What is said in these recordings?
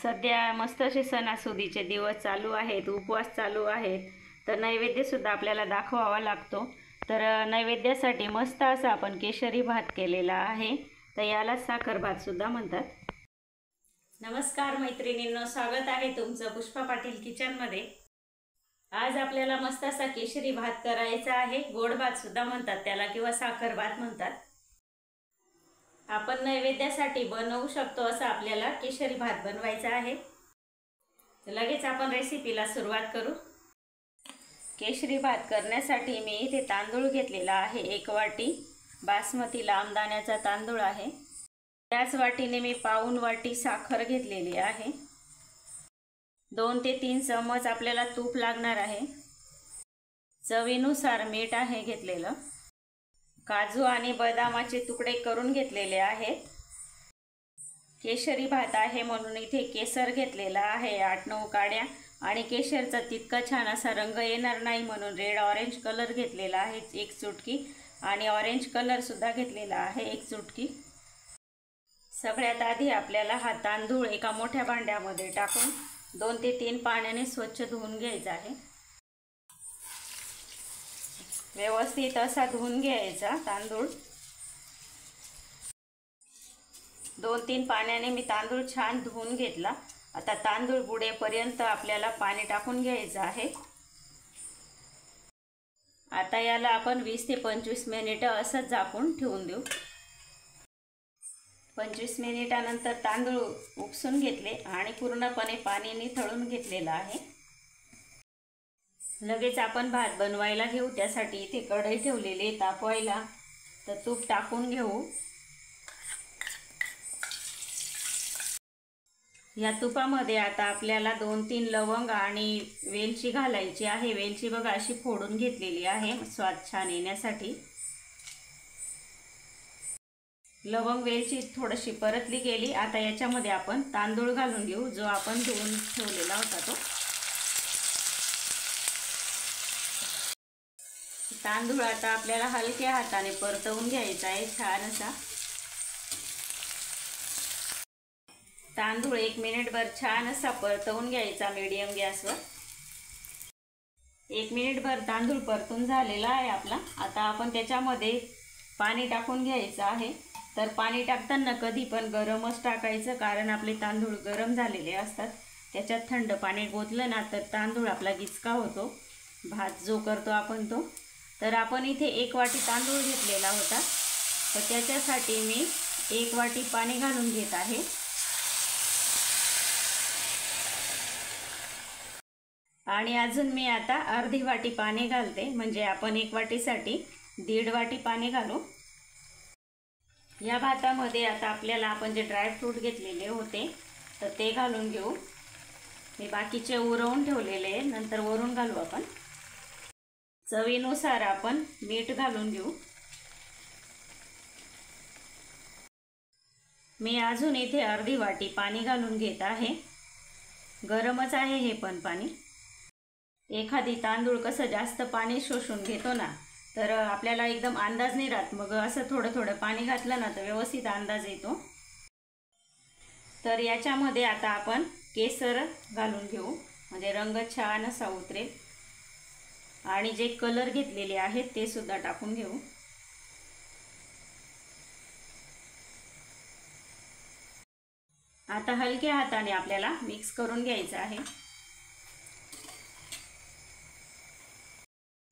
सध्या मस्त असे सणासुदीचे दिवस चालू आहेत, उपवास चालू आहेत, तर नैवेद्यसुद्धा आपल्याला दाखवावा लागतो. तर नैवेद्यासाठी मस्त असा आपण केशरी भात केलेला आहे, तर याला साखर भातसुद्धा म्हणतात. नमस्कार मैत्रिणींनो, स्वागत आहे तुमचं पुष्पा पाटील किचनमध्ये. आज आपल्याला मस्त असा केशरी भात करायचा आहे. गोड भातसुद्धा म्हणतात त्याला किंवा साखर भात म्हणतात. आपण नैवेद्यासाठी बनवू शकतो असं आपल्याला केशरी भात बनवायचा आहे. लगेच आपण रेसिपीला सुरुवात करू. केशरी भात करण्यासाठी मी इथे तांदूळ घेतलेला आहे. 1 वाटी बासमती लांब दाण्याचा तांदूळ आहे. त्याच वाटीने मी पाऊण वाटी साखर घेतलेली आहे. 2 ते 3 चम्मच आपल्याला तूप लागणार आहे. चवीनुसार मीठ आहे घेतलेलं. काजू आणि बदामाचे तुकडे करून घेतलेले आहेत. केशरी भात आहे म्हणून इथे केसर घेतलेला आहे 8-9 काड्या, आणि केशरचा तितका छान असा रंग येणार नाही म्हणून रेड ऑरेंज कलर घेतलेला आहे 1 चुटकी, आणि ऑरेंज कलर सुद्धा घेतलेला आहे 1 चुटकी. सगळ्यात आधी आपल्याला हा तांदूळ एका मोठ्या भांड्यामध्ये टाकून 2 ते 3 पाण्याने स्वच्छ धुवून घ्यायचा आहे. व्यवस्थित असा धुवून घ्यायचा तांदूळ. 2-3 पाण्याने मी तांदूळ छान धुवून घेतला. आता तांदूळ बुडेपर्यंत आपल्याला पाणी टाकून घ्यायचं आहे. आता याला आपण 20 ते 25 मिनिटं असं झाकून ठेवून देऊ. 25 मिनिटानंतर तांदूळ उपसून घेतले आणि पूर्णपणे पाणी निथळून घेतलेलं आहे. लगेच आपण भात बनवायला घेऊ. त्यासाठी इथे कढई ठेवलेली तापवायला, तर तूप टाकून घेऊ. या तुपामध्ये आता आपल्याला 2-3 लवंग आणि वेलची घालायची आहे. वेलची बघा अशी फोडून घेतलेली आहे स्वाद छान येण्यासाठी. लवंग वेलची थोडीशी परतली गेली. आता याच्यामध्ये आपण तांदूळ घालून घेऊ, जो आपण धुवून ठेवलेला होता तो. तांदूळ आता आपल्याला हलक्या हाताने परतवून घ्यायचा आहे छान असा. तांदूळ 1 मिनिटभर छान असा परतवून घ्यायचा मीडियम गॅसवर. 1 मिनिटभर तांदूळ परतून झालेला आहे आपला. आता आपण त्याच्यामध्ये पाणी टाकून घ्यायचं आहे. तर पाणी टाकताना कधी पण गरमच टाकायचं, कारण आपले तांदूळ गरम झालेले असतात. त्याच्यात थंड पाणी ओतलं ना तर तांदूळ आपला गिचका होतो, भात जो करतो आपण तो. तर आपण इथे 1 वाटी तांदूळ घेतलेला होता, तर त्याच्यासाठी मी 1 वाटी पाणी घालून घेत आहे. आणि अजून मी आता अर्धी वाटी पाणी घालते, म्हणजे आपण 1 वाटीसाठी 1.5 वाटी पाणी घालू. या भातामध्ये आता आपल्याला आपण जे ड्रायफ्रूट घेतलेले होते तर ते घालून घेऊ. मी बाकीचे उरवून ठेवलेले नंतर वरून घालू आपण. चवीनुसार आपण मीठ घालून घेऊ. मी अजून इथे अर्धी वाटी पाणी घालून घेत आहे. गरमच आहे हे पण पाणी. एखादी तांदूळ कसं जास्त पाणी शोषून घेतो ना, तर आपल्याला एकदम अंदाज नाही राहत. मग असं थोडं थोडं पाणी घातलं ना तर व्यवस्थित अंदाज येतो. तर याच्यामध्ये आता आपण केसर घालून घेऊ, म्हणजे रंग छान असा उतरेल. आणि जे कलर घेतलेले आहेत ते सुद्धा टाकून घेऊ. आता हलक्या हाताने आपल्याला मिक्स करून घ्यायचं आहे.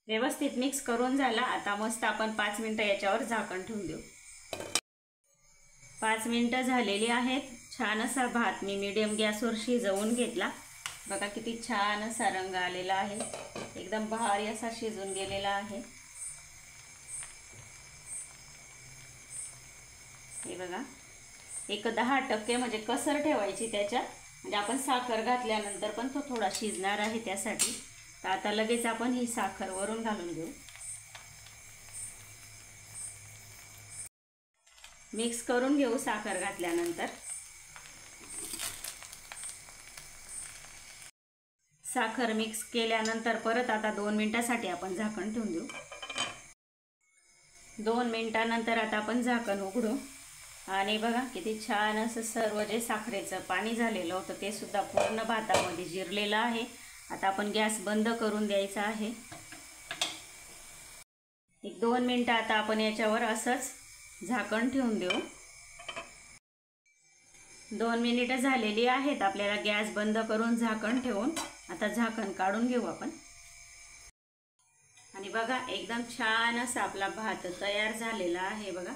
व्यवस्थित मिक्स करून झाला. आता मस्त आपण 5 मिनिटं याच्यावर झाकण ठेवून देऊ. 5 मिनिटं झालेली आहेत. छान असा भात मी मीडियम गॅसवर शिजवून घेतला. बघा किती छान असा रंग आलेला आहे, एकदम भारी असा शिजून गेलेला आहे. हे बघा, एक 10% म्हणजे कसर ठेवायची त्याच्यात, म्हणजे आपण साखर घातल्यानंतर पण तो थोडा शिजणार आहे त्यासाठी. तर आता लगेच आपण ही साखर वरून घालून घेऊ. मिक्स करून घेऊ साखर घातल्यानंतर. साखर मिक्स केल्यानंतर परत आता 2 मिनिटासाठी आपण झाकण ठेवून देऊ. 2 मिनिटानंतर आता आपण झाकण उघडू. आणि बघा किती छान असं सर्व जे साखरेचं पाणी झालेलं होतं ते सुद्धा पूर्ण भातामध्ये जिरलेलं आहे। आता आपण गॅस बंद करून द्यायचा आहे। 1-2 मिनिटं आता आपण याच्यावर असंच झाकण ठेवून देऊ। 2 मिनिटं झालेली आहेत। आपल्याला गॅस बंद करून झाकण ठेवून आता झाकण काढून घेऊ आपण। आणि बघा एकदम छान असा आपला भात तयार झालेला आहे। बघा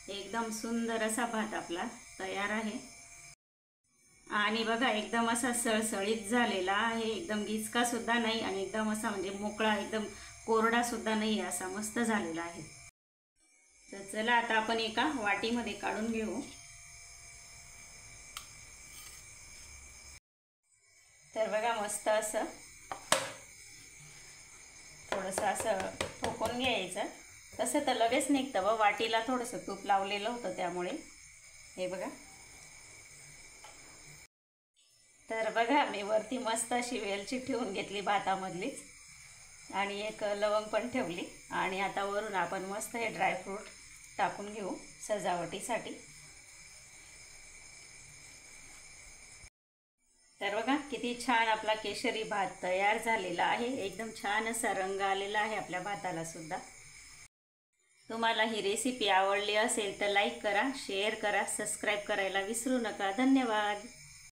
एकदम सुंदर असा भात आपला तयार आहे। आणि बघा एकदम असा सळसळीत झालेला आहे, एकदम गिचका सुद्धा नाही आणि एकदम असा म्हणजे मोकळा, एकदम कोरडा सुद्धा नाही, असा मस्त झालेला आहे। तर चला आता आपण एका वाटीमध्ये काढून घेऊ। तर बघा मस्त असं थोडंसं असं ठोकून घ्यायचं। तसं तर लगेच निघतं व वाटीला थोडंसं तूप लावलेलं होतं त्यामुळे। हे बघा, तर बघा मी वरती मस्त अशी वेलची ठेवून घेतली भातामधलीच आणि एक लवंग पण ठेवली। आणि आता वरून आपण मस्त हे ड्रायफ्रूट टाकून घेऊ सजावटीसाठी। तर बघा किती छान आपला केशरी भात तयार झालेला आहे। एकदम छान असा रंग आलेला आहे आपल्या भाताला सुद्धा। तुम्हाला ही रेसिपी आवडली असेल तर लाईक करा, शेअर करा, सबस्क्राईब करायला विसरू नका। धन्यवाद।